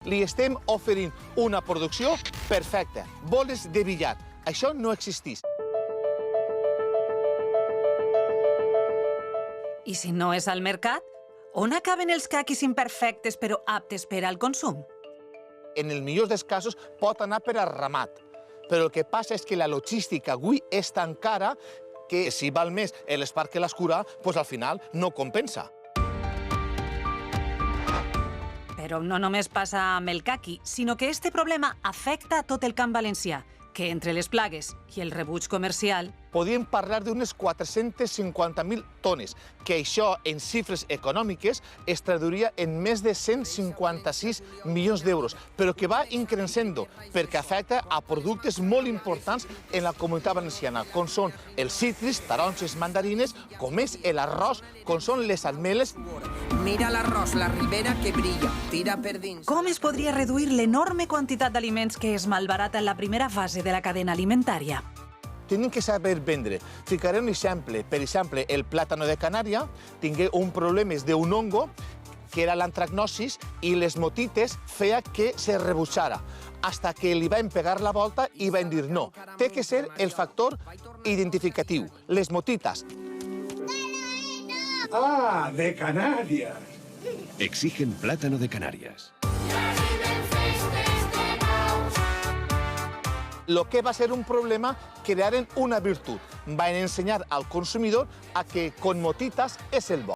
Li estem oferint una producció perfecta, boles de billar. Això no existeix. I si no és al mercat, on acaben els caquis imperfectes però aptes per al consum? En el millor dels casos pot anar per al ramat, però el que passa és que la logística avui és tan cara que si val més l'esparc que l'escura, doncs al final no compensa. Però no només passa amb el caqui, sinó que este problema afecta a tot el camp valencià, que entre les plagues i el rebuig comercial... Podríem parlar d'unes 450.000 tones, que això, en xifres econòmiques, es traduiria en més de 156 milions d'euros, però que va increixent perquè afecta a productes molt importants en la comunitat valenciana, com són els cítrics, taronges, mandarines, com és l'arròs, com són les ametlles. Mira l'arròs, la ribera que brilla, tira per dins. Com es podria reduir l'enorme quantitat d'aliments que es malbarata en la primera fase de la cadena alimentària? Tenen que saber vendre. Ficaré un exemple. Per exemple, el plàtano de Canària tingué un problema d'un hongo, que era l'antracnosis, i les motites feia que se rebutjara. Hasta que li van pegar la volta i van dir no. Té que ser el factor identificatiu, les motites. ¡Ah, de Canarias! Exigen plátano de Canarias. Lo que va ser un problema, crearen una virtut. Van ensenyar al consumidor a que con motitas és el bo.